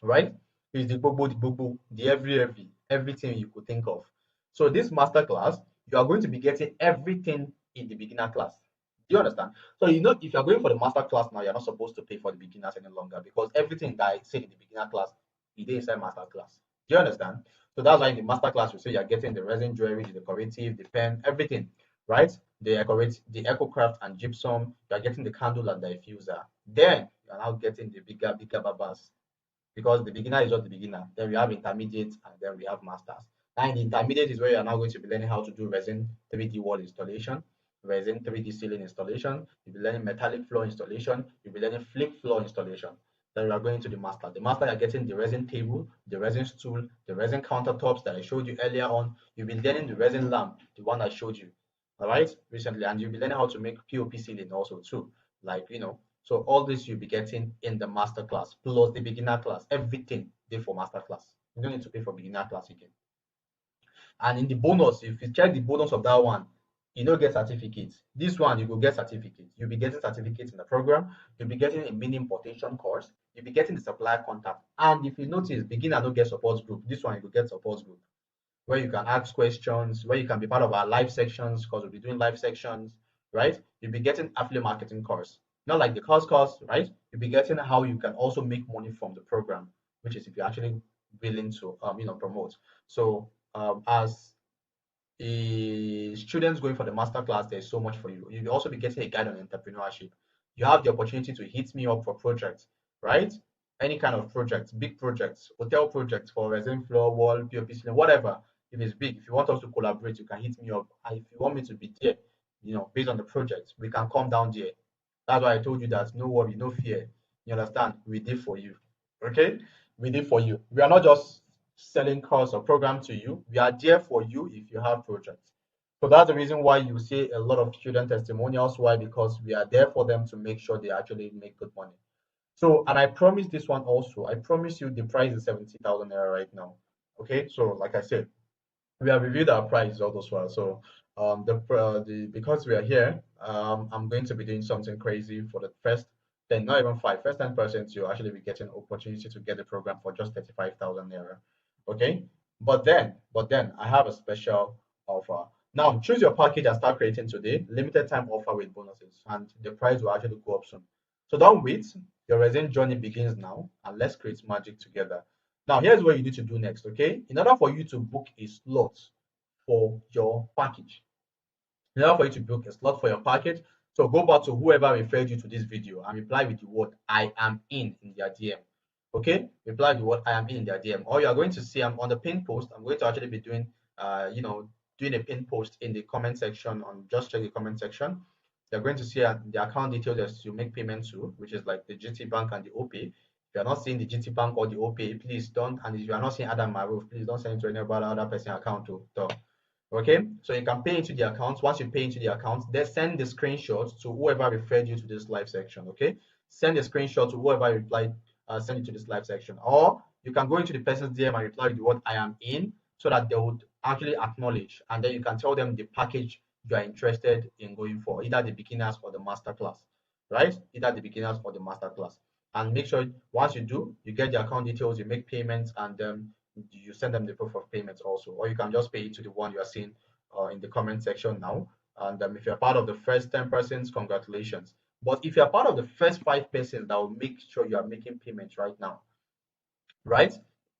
right? It's the everything you could think of. So this master class, you are going to be getting everything in the beginner class. Do you understand? So if you're going for the master class now, you're not supposed to pay for the beginners any longer, because everything that I said in the beginner class is inside master class. Do you understand? So that's why in the master class you say you're getting the resin jewelry, the decorative, the pen, everything, right? The eco craft and gypsum, you're getting the candle and the diffuser. Then you're now getting the bigger babas, because the beginner is just the beginner. Then we have intermediate and then we have masters. Now in the intermediate is where you are now going to be learning how to do resin 3D wall installation, resin 3D ceiling installation. You'll be learning metallic floor installation. You'll be learning flake floor installation. Then we are going to the master. The master, you're getting the resin table, the resin stool, the resin countertops that I showed you earlier on. You'll be learning the resin lamp, the one I showed you, all right, recently. And you'll be learning how to make POP ceiling also too. So all this you'll be getting in the master class, plus the beginner class, everything there for master class. You don't need to pay for beginner class again. And in the bonus, if you check the bonus of that one, you don't get certificates. This one, you will get certificates. You'll be getting certificates in the program. You'll be getting a mini importation course. You'll be getting the supplier contact. And if you notice, beginner don't get support group. This one, you will get support group where you can ask questions, where you can be part of our live sections, because we'll be doing live sections, right? You'll be getting affiliate marketing course. Not like the course, right? You'll be getting how you can also make money from the program, which is if you're actually willing to promote. So as students going for the master class, there's so much for you. You'll also be getting a guide on entrepreneurship. You have the opportunity to hit me up for projects, right? Any kind of projects, big projects, hotel projects for resin floor, wall, POP ceiling, whatever. If it's big, if you want us to collaborate, you can hit me up. And if you want me to be there, based on the project, we can come down there. That's why I told you that no worry, no fear. You understand? We did for you. Okay? We did for you. We are not just selling course or program to you. We are there for you if you have projects. So that's the reason why you see a lot of student testimonials. Why? Because we are there for them to make sure they actually make good money. So, and I promise this one also. I promise you the price is 70,000 naira right now. Okay, so like I said, we have reviewed our price all those while. So the because we are here, I'm going to be doing something crazy for the first 10, not even five, first 10%, you actually be getting opportunity to get the program for just 35,000 naira. Okay, but then I have a special offer. Now choose your package and start creating today. Limited time offer with bonuses, and the price will actually go up soon. So don't wait. Your resin journey begins now, and let's create magic together. Now, here's what you need to do next, okay? In order for you to book a slot for your package, in order for you to book a slot for your package, so go back to whoever referred you to this video and reply with the word I am in their DM. Okay? Reply with the word I am in their DM. Or you are going to see I'm on the pin post. I'm going to actually be doing doing a pin post in the comment section on just check the comment section. You're going to see the account details as you make payment to, which is like the GT Bank and the OP. If you're not seeing the GT Bank or the OP, please don't. And if you are not seeing Adam Maruf, please don't send it to any other person account to. Okay, so you can pay into the account. Once you pay into the account, then send the screenshot to whoever referred you to this live section. Okay, send a screenshot to whoever replied, send it to this live section, or you can go into the person's DM and reply with what I am in, so that they would actually acknowledge, and then you can tell them the package you are interested in going for, either the beginners or the master class, right? Either the beginners or the master class, and make sure once you do, you get the account details, you make payments, and you send them the proof of payments also, or you can just pay it to the one you are seeing in the comment section now. And if you're part of the first 10 persons, congratulations. But if you're part of the first 5 persons, that will make sure you are making payments right now, right?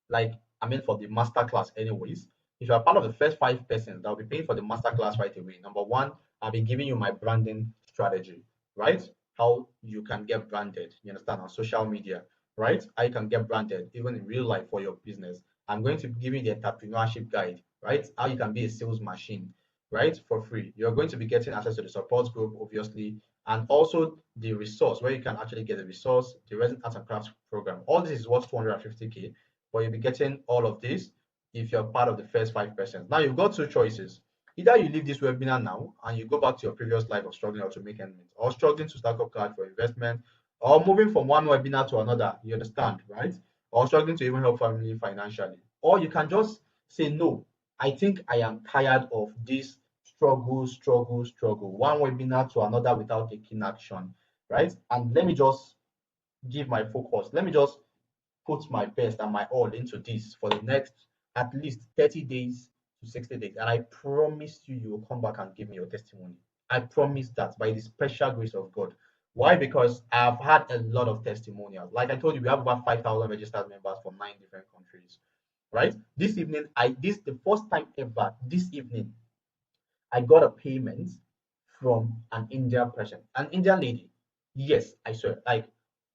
Like, I mean, for the master class, anyways. If you are part of the first 5 persons, that will be paying for the master class right away. Number one, I'll be giving you my branding strategy, right? How you can get branded, you understand, on social media, right? How you can get branded even in real life for your business. I'm going to give you the entrepreneurship guide, right? How you can be a sales machine, right? For free. You're going to be getting access to the support group, obviously, and also the resource where you can actually get the resource, the resin arts and crafts program. All this is worth 250k, but you'll be getting all of this if you're part of the first 5%. Now you've got two choices. Either you leave this webinar now and you go back to your previous life of struggling how to make ends meet, or struggling to stack up cash for investment, or moving from one webinar to another. You understand, right? Or struggling to even help family financially. Or you can just say, no, I think I am tired of this struggle, one webinar to another without taking action, right? And let me just give my focus. Let me just put my best and my all into this for the next at least 30 days to 60 days. And I promise you, you will come back and give me your testimony. I promise that by the special grace of God. Why? Because I've had a lot of testimonials. Like I told you, we have about 5,000 registered members from 9 different countries, right? This evening, this the first time ever, this evening, I got a payment from an Indian person, an Indian lady. Yes, I swear. Like,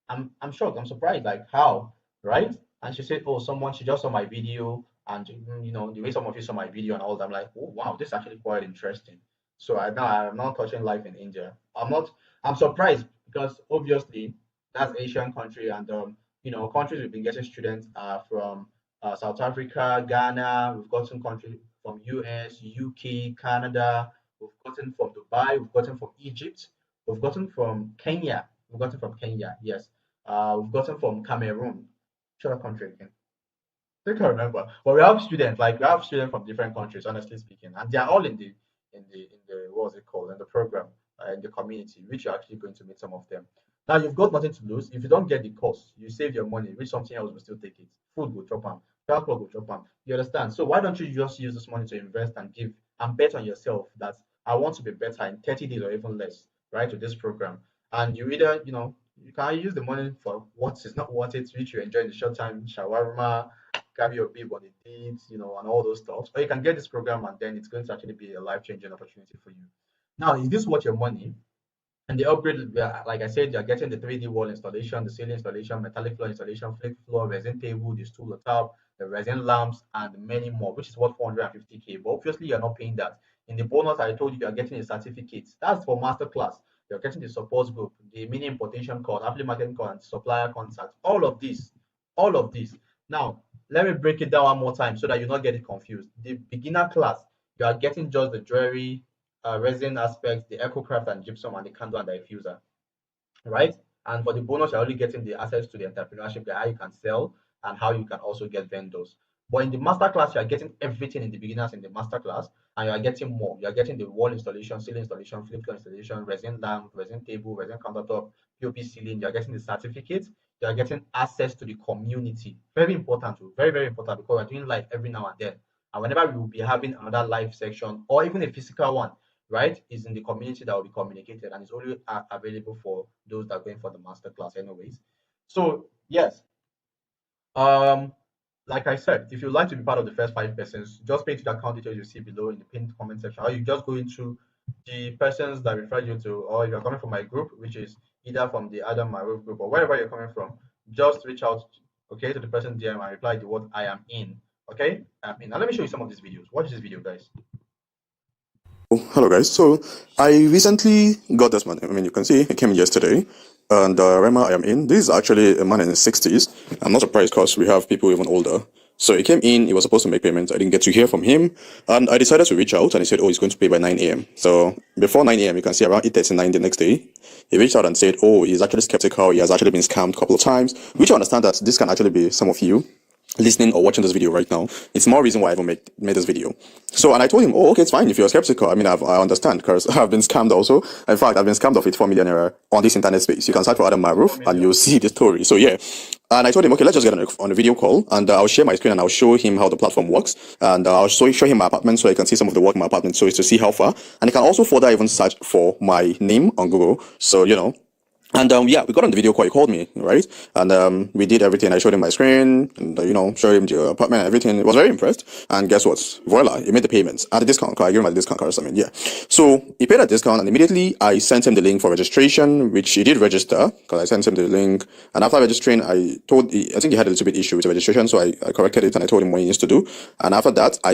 I'm shocked. I'm surprised. Like, how, right? And she said, "Oh, someone she just saw my video, and the way some of you saw my video and all that." I'm like, "Oh, wow, this is actually quite interesting." So I'm not touching life in India. I'm not. I'm surprised because obviously that's Asian country, and countries we've been getting students are from South Africa, Ghana. We've gotten countries from US, UK, Canada. We've gotten from Dubai. We've gotten from Egypt. We've gotten from Kenya. We've gotten from Kenya. Yes. We've gotten from Cameroon. Which other country again? I can't remember. But we have students from different countries, honestly speaking, and they are all in the what's it called in the program, in the community, which you're actually going to meet some of them. Now you've got nothing to lose. If you don't get the course, you save your money, which something else will still take it. Food will chop on, transport will chop on. You understand? So why don't you just use this money to invest and give and bet on yourself that I want to be better in 30 days or even less, right? To this program. And you either, you can use the money for what is not worth it, which you enjoy in the short time, shawarma, carry your babe on a date, you know, and all those stuff. Or you can get this program and then it's going to actually be a life-changing opportunity for you. Now, is this worth your money? And the upgrade, like I said, you're getting the 3D wall installation, the ceiling installation, metallic floor installation, flake floor, resin table, the stool on top, the resin lamps, and many more, which is worth 450K. But obviously, you're not paying that. In the bonus, I told you you're getting a certificate. That's for masterclass. You're getting the support group, the mini importation code, affiliate marketing code, and supplier contact. All of this. All of this. Now, let me break it down one more time so that you're not getting confused. The beginner class, you are getting just the jewelry, resin aspects, the EcoCraft and gypsum, and the candle and the diffuser, right? And for the bonus, you're only getting the access to the entrepreneurship, how you can sell and how you can also get vendors. But in the masterclass, you are getting everything in the beginners in the masterclass, and you are getting more. You are getting the wall installation, ceiling installation, flip floor installation, resin lamp, resin table, resin countertop, POP ceiling. You are getting the certificates. You are getting access to the community. Very important, very, very important, because we're doing live every now and then. And whenever we will be having another live section or even a physical one, right, is in the community that will be communicated, and it's only available for those that are going for the masterclass anyways. So yes, like I said, if you'd like to be part of the first 5 persons, just pay to the account details you see below in the pinned comment section, or you just go into the persons that referred you to, or if you're coming from my group, which is either from the Adam Maruf group or wherever you're coming from, just reach out, okay, to the person DM and reply to what I am in. Okay, now let me show you some of these videos. Watch this video, guys. Hello guys, so I recently got this man. I mean, you can see it came yesterday, and Rema I am in. This is actually a man in his 60s. I'm not surprised because we have people even older. So he came in, he was supposed to make payments. I didn't get to hear from him, and I decided to reach out, and he said, oh, he's going to pay by 9 a.m. So before 9 a.m, you can see around 8:39 the next day, he reached out and said, oh, he's actually skeptical, he has actually been scammed a couple of times, which I understand that this can actually be some of you listening or watching this video right now. It's more reason why I even made this video. So, and I told him, oh, okay, it's fine if you're skeptical. I mean, I understand, because I've been scammed also. In fact, I've been scammed of it 4 million naira on this internet space. You can search for Adam Maruf and you'll see the story. So yeah, and I told him, okay, let's just get on a video call, and I'll share my screen and I'll show him how the platform works, and I'll show him my apartment so he can see some of the work in my apartment, so it's to see how far, and he can also further even search for my name on Google. So, you know, and yeah, we got on the video call. He called me, right? And we did everything. I showed him my screen, and you know, showed him the apartment and everything. He was very impressed. And guess what? Voila, he made the payments at a discount card. I gave him a discount card. I mean, yeah. So he paid a discount, and immediately I sent him the link for registration, which he did register, because I sent him the link. And after registering, I think he had a little bit issue with the registration, so I corrected it and I told him what he needs to do. And after that, I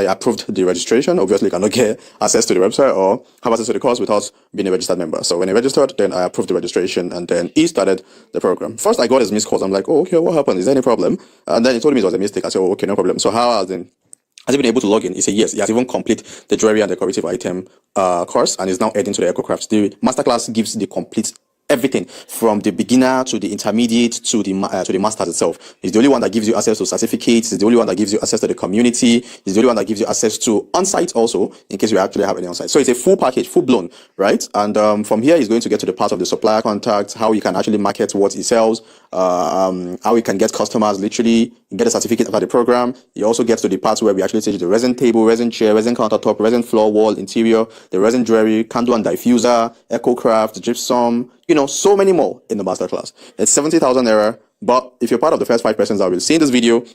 approved the registration. Obviously, you cannot get access to the website or have access to the course without being a registered member. So when he registered, then I approved the registration, and then he started the program. First, I got his missed calls. I'm like, oh, okay, what happened? Is there any problem? And then he told me it was a mistake. I said, oh, okay, no problem. So has he been able to log in? He said yes. He has even complete the jewelry and decorative item course, and is now heading to the EcoCrafts. The masterclass gives the complete everything from the beginner to the intermediate to the masters itself. It's the only one that gives you access to certificates. It's the only one that gives you access to the community. It's the only one that gives you access to on-site also, in case you actually have any on-site. So it's a full package, full blown, right? And from here, he's going to get to the part of the supplier contacts, how he can actually market what he sells, how he can get customers, literally get a certificate about the program. He also gets to the parts where we actually teach the resin table, resin chair, resin countertop, resin floor, wall, interior, the resin jewelry, candle and diffuser, EcoCraft, gypsum, you know, so many more in the masterclass. It's 70,000 naira, but if you're part of the first 5 persons that will see in this video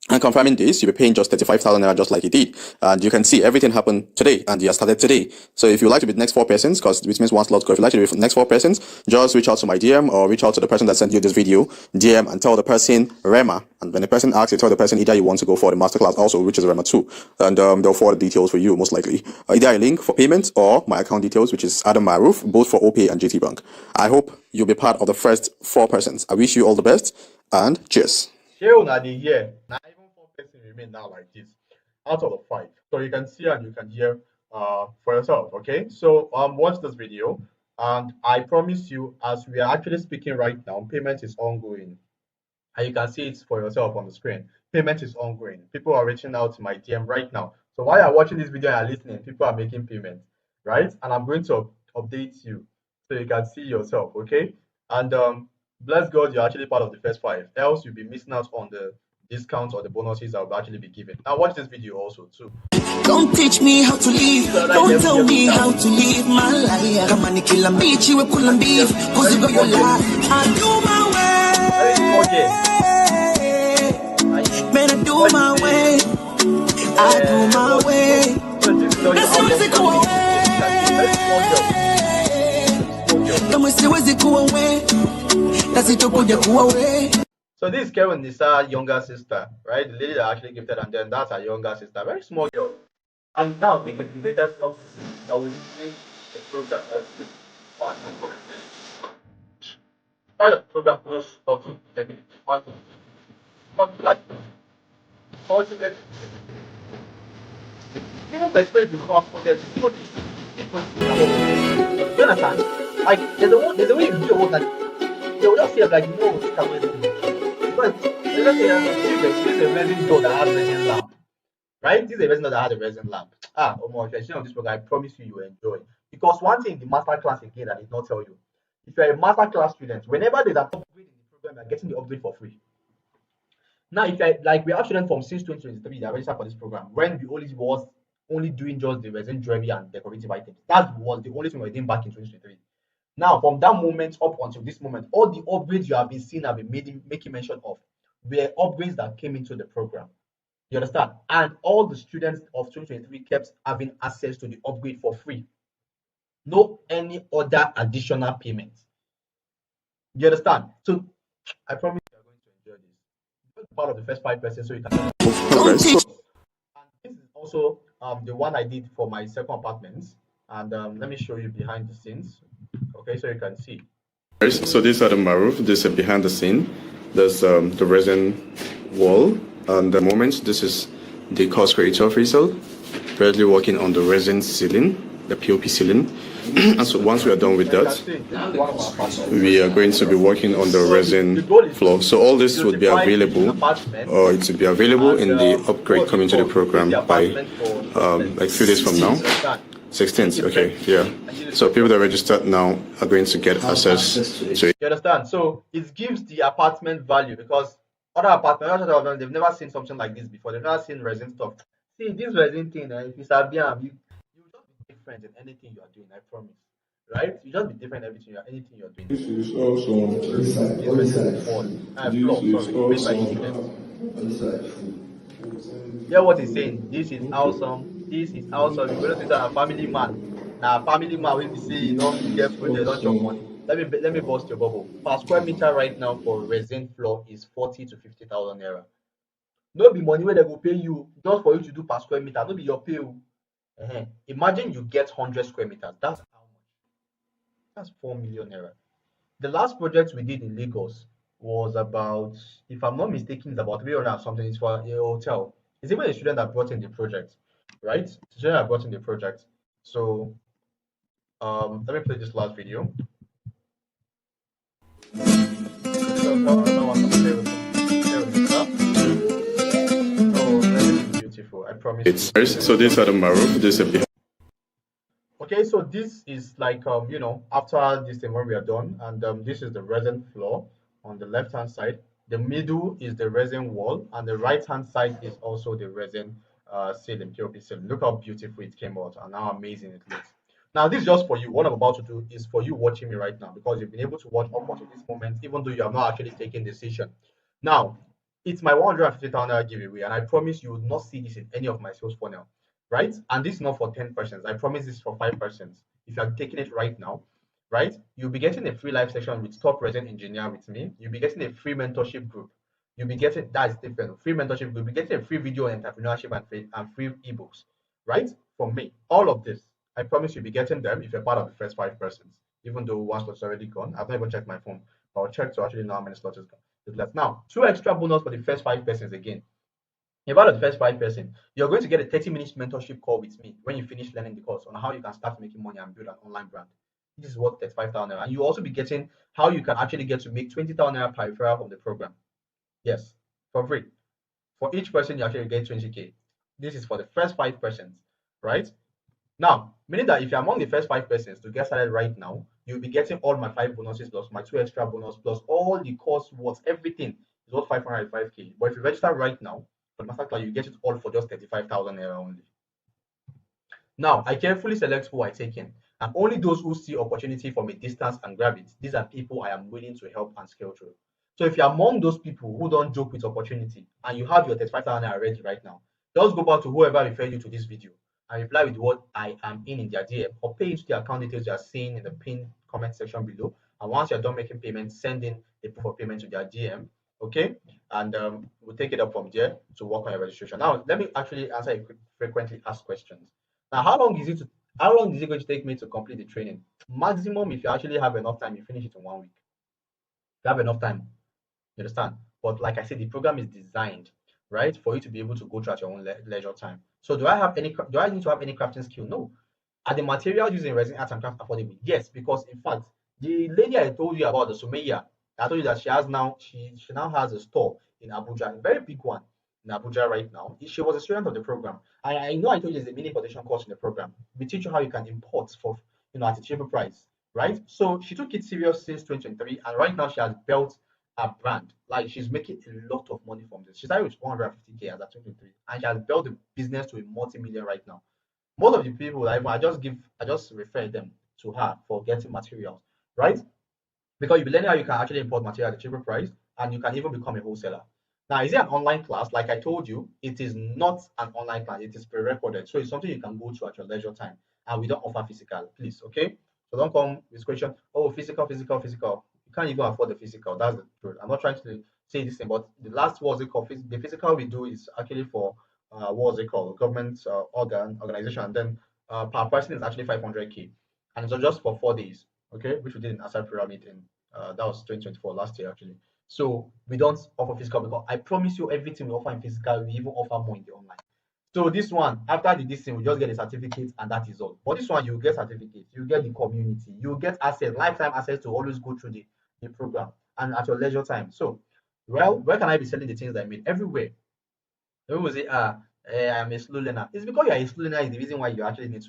and confirming this, you'll be paying just 35,000 naira, just like he did. And you can see everything happened today, and he has started today. So if you'd like to be the next 4 persons, because which means one slot go, if you'd like to be the next 4 persons, just reach out to my DM or reach out to the person that sent you this video, DM, and tell the person Rema. And when the person asks, you tell the person either you want to go for the masterclass also, which is Rema 2, and they'll forward the details for you, most likely. Either a link for payment or my account details, which is Adam Maruf, both for OPay and GT Bank. I hope you'll be part of the first 4 persons. I wish you all the best, and cheers. Remain now like this out of the 5, so you can see and you can hear for yourself. Okay, so watch this video, and I promise you, as we are actually speaking right now, payment is ongoing, and you can see it for yourself on the screen. Payment is ongoing. People are reaching out to my DM right now. So while you're watching this video and listening, people are making payments, right? And I'm going to update you so you can see yourself. Okay, and bless God, you're actually part of the first 5, else you'll be missing out on the discounts or the bonuses that will actually be given. Now watch this video also too. Don't teach me how to live. Don't tell me how to live my life. Come on, kill a beach, you will pull and beef. Cause you got your life. I do my way. Man, do my way. I do my way. Let's see what's it go away. Come and see what's it go away. That's it go away. So this is Karen Nisa, younger sister, right? The lady that actually gifted, and then that's her younger sister, very small girl. And now we can do that stuff that will make the program part of the program was of the like ultimate. You know, the experience before for the you understand? Like there's a way you do it that they will just feel like no, this can wait. Because let's say this is a resin door that has resin lamp, right? This is a resin door that has a resin lamp. Oh my, if you're sitting on this program, I promise you will enjoy. Because one thing in the master class again, I did not tell you. If you're a master class student, whenever there's an upgrade in the program, you're getting the upgrade for free. Now, if I like, we have students from since 2023 that registered for this program when we only doing just the resin jewelry and decorative items. That was the only thing we were doing back in 2023. Now, from that moment up until this moment, all the upgrades you have been seeing, have been making mention of, were upgrades that came into the program. You understand? And all the students of 2023 kept having access to the upgrade for free. No any other additional payment. You understand? So I promise you are going to enjoy this. Part of the first 5%, so you can. Okay, so And this is also the one I did for my second apartment. And let me show you behind the scenes. Okay, so you can see. so these are the maruf. This is behind the scene. There's the resin wall. And the moment, this is the course creator official, currently working on the resin ceiling, the POP ceiling. And so once we are done with that, we are going to be working on the resin floor. So all this would be available, or it will be available in the upgrade coming to the program by like 3 days from now. 16th, okay, yeah. So people that registered now are going to get access to it. You understand? So it gives the apartment value because other apartments, they've never seen something like this before. They've never seen resin stuff. See, this resin thing, if you start you just be different in anything you are doing, I promise. Right? You just be different in anything you're doing. This is also This resin wall. Floor, sorry, made by students. Hear what he's saying. This is awesome. This is awesome. You're going to say a family man. Now, family man, when you say you don't get food, they don't chop money. Let me bust your bubble. Per square meter right now for resin floor is 40 to 50,000 naira. No be money where they will pay you just for you to do per square meter. No be your pay. Imagine you get 100 square meters. That's how much? That's 4 million naira. The last project we did in Lagos was about, if I'm not mistaken, it's about 300 or something. It's for a hotel. It's even a student that brought in the project, right? The student that brought in the project. So let me play this last video. Oh, beautiful. I promise. So these are the maruf. This is Okay, so this is like after this thing when we are done, and this is the resin floor on the left hand side. The middle is the resin wall, and the right hand side is also the resin ceiling, POP ceiling. Look how beautiful it came out and how amazing it looks. Now, this is just for you. What I'm about to do is for you watching me right now because you've been able to watch up until this moment, even though you have not actually taken decision. Now, it's my 150,000 naira giveaway, and I promise you will not see this in any of my sales funnel, right? And this is not for 10 persons. I promise this is for 5 persons. If you are taking it right now, right, you'll be getting a free live session with top resin engineer with me. You'll be getting a free mentorship group. You'll be getting that's different. Free mentorship group. You'll be getting a free video on entrepreneurship and free ebooks, right? From me. All of this. I promise you'll be getting them if you're part of the first 5 persons. Even though one slot's already gone. I've not even checked my phone. But I'll check to actually know how many slots is left. Now, 2 extra bonus for the first 5 persons again. If you're part of the first 5 persons, you're going to get a 30-minute mentorship call with me when you finish learning the course on how you can start making money and build an online brand. This is worth 35,000 naira. And you also be getting how you can actually get to make 20,000 naira per referral from the program. Yes, for free. For each person, you actually get 20k. This is for the first 5 persons, right? Now, meaning that if you're among the first 5 persons to get started right now, you'll be getting all my 5 bonuses plus my 2 extra bonus plus all the course worth everything is worth 505k. But if you register right now for the masterclass, you get it all for just 35,000 naira only. Now, I carefully select who I take in, and only those who see opportunity from a distance and grab it. These are people I am willing to help and scale through. So if you're among those people who don't joke with opportunity and you have your 35,000 naira ready right now, just go back to whoever referred you to this video and reply with what I am in their DM, or pay into the account details you are seeing in the pinned comment section below. And once you're done making payments, send in a proof of payment to their DM. Okay, and we'll take it up from there to work on your registration. Now, let me actually answer a frequently asked questions. Now, how long is it going to take me to complete the training? Maximum, if you actually have enough time, you finish it in 1 week. You have enough time, you understand? But like I said, the program is designed, right, for you to be able to go through at your own leisure time. So do I need to have any crafting skill? No. Are the materials used in resin art and craft affordable? Yes, because in fact, the lady I told you about, the Sumaya, I told you that she now has a store in Abuja, a very big one in Abuja right now. She was a student of the program. I know I told you there's a mini importation course in the program. We teach you how you can import for at a cheaper price, right? So she took it serious since 2023, and right now she has built a brand. Like, she's making a lot of money from this. She started with 150K as at 2023, and she has built the business to a multi-million right now. Most of the people I just refer them to her for getting materials, right? Because you'll be learning how you can actually import material at a cheaper price, and you can even become a wholesaler. Now, is it an online class? Like I told you, it is not an online class. It is pre-recorded, so it's something you can go to at your leisure time. And we don't offer physical, please, okay? So don't come with question, oh, physical, physical, physical. You can't even afford the physical. That's the truth. I'm not trying to say this thing, but the last what's it called? The physical we do is actually for what's it called? Government organization, and then per person is actually 500K, and it's just for 4 days, okay? Which we did in Asai Pyramid in that was 2024, last year actually. So we don't offer physical, because I promise you everything we offer in physical, we even offer more in the online. So this one, after this thing, we just get a certificate and that is all. But this one, you get certificate, you get the community, you get access, lifetime access to always go through the program and at your leisure time. So, well, where can I be selling the things I made? Everywhere. Everyone will say, I'm a slow learner. It's because you're a slow learner is the reason why you actually need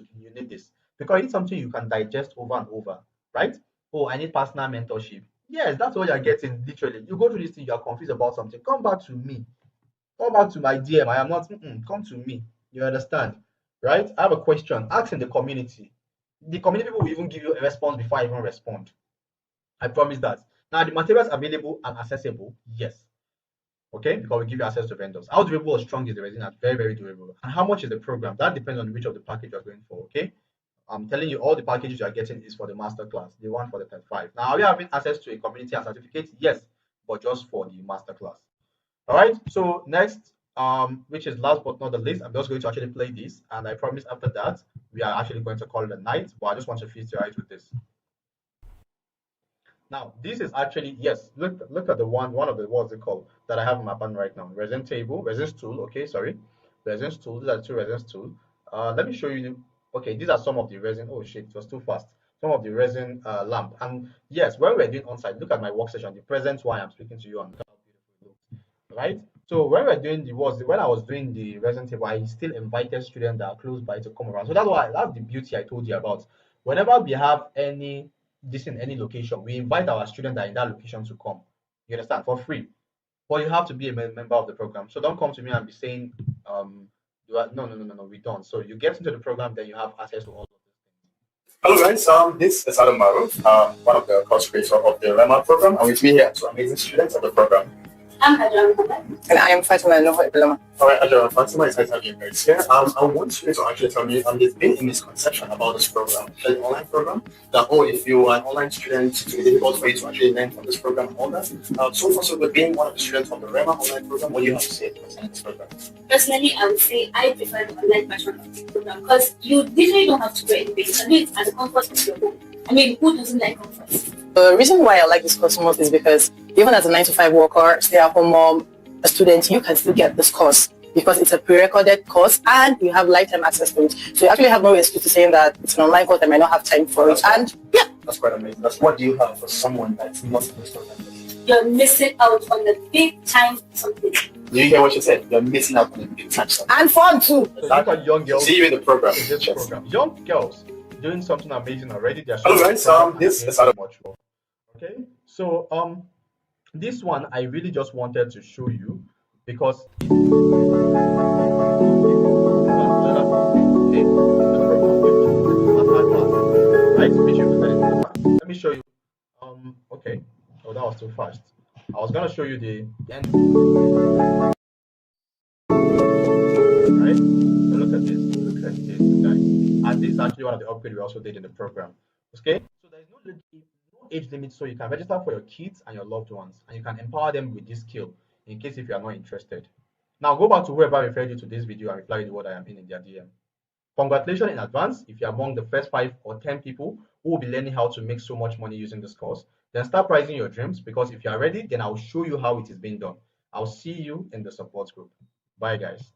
this. Because you need something you can digest over and over, right? Oh, I need personal mentorship. Yes, that's what you're getting, literally. You go through this thing, you're confused about something. Come back to me. Come back to my DM. I am not, come to me. You understand? Right? I have a question. Ask in the community. The community people will even give you a response before I even respond. I promise that. Now, the materials available and accessible, yes. Okay, because we give you access to vendors. How durable or strong is the resin? Very, very durable. And how much is the program? That depends on which of the package you're going for. Okay, I'm telling you, all the packages you are getting is for the master class, the one for the 35. Now, are we having access to a community and certificate? Yes, but just for the master class. All right. So next, which is last but not the least, I'm just going to actually play this, and I promise after that we are actually going to call it a night. But I just want to feast your eyes with this. Now, this is actually, yes, look at the one of the, what's it called, that I have in my band right now. Resin table, resin stool, okay, sorry. Resin stool, these are the two resin stool. Let me show you, okay, these are some of the resin, oh shit, it was too fast. Some of the resin lamp. And yes, when we're doing on-site, look at my workstation, the present why I'm speaking to you on, right? So when we're doing when I was doing the resin table, I still invited students that are close by to come around. So that's the beauty I told you about. Whenever we have this in any location, we invite our students that are in that location to come. You understand? For free. But you have to be a member of the program. So don't come to me and be saying, no, we don't. So you get into the program, then you have access to all of this. Hello guys, this is Adam Maru, one of the course creators of the REMA program, and with me here are two amazing students of the program. I'm Adrian and I am Fatima Noho. Alright, Adrian and Fatima, it's nice to have you guys here. I want you to actually tell me, there's been a misconception about this program, the online program, that if you are an online student, it's difficult for you to actually learn from this program and all that. So far, so good, being one of the students of the REMA online program, what do you have to say concerning this program? Personally, I would say I prefer the online version of this program because you literally don't have to do anything. You can do it at the comfort of your home. I mean, who doesn't like comfort? The reason why I like this course most is because even as a 9-to-5 worker, stay-at-home mom, a student, you can still get this course because it's a pre-recorded course and you have lifetime access to it. So you actually have no excuse to saying that it's an online course, I might not have time for it. And yeah, that's quite amazing. That's what do you have for someone that's not supposed to have this? You're missing out on the big time something. Do you hear what she said? You're missing out on the big time something. And fun too. So that's what young girls see you in the program. In this program. Young girls doing something amazing already. Hello guys, this is Adam. Much more. Okay, so this one I really just wanted to show you because right. Let me show you. Okay. Oh, that was too fast. I was gonna show you the end. Right? So look at this. Look at this, guys. And this is actually one of the upgrades we also did in the program. Okay? So there is no age limit, so you can register for your kids and your loved ones, and you can empower them with this skill in case if you are not interested. Now go back to whoever referred you to this video and reply to what I am in their DM. Congratulations in advance if you're among the first 5 or 10 people who will be learning how to make so much money using this course. Then start pricing your dreams, because if you are ready, then I'll show you how it is being done. I'll see you in the support group. Bye, guys.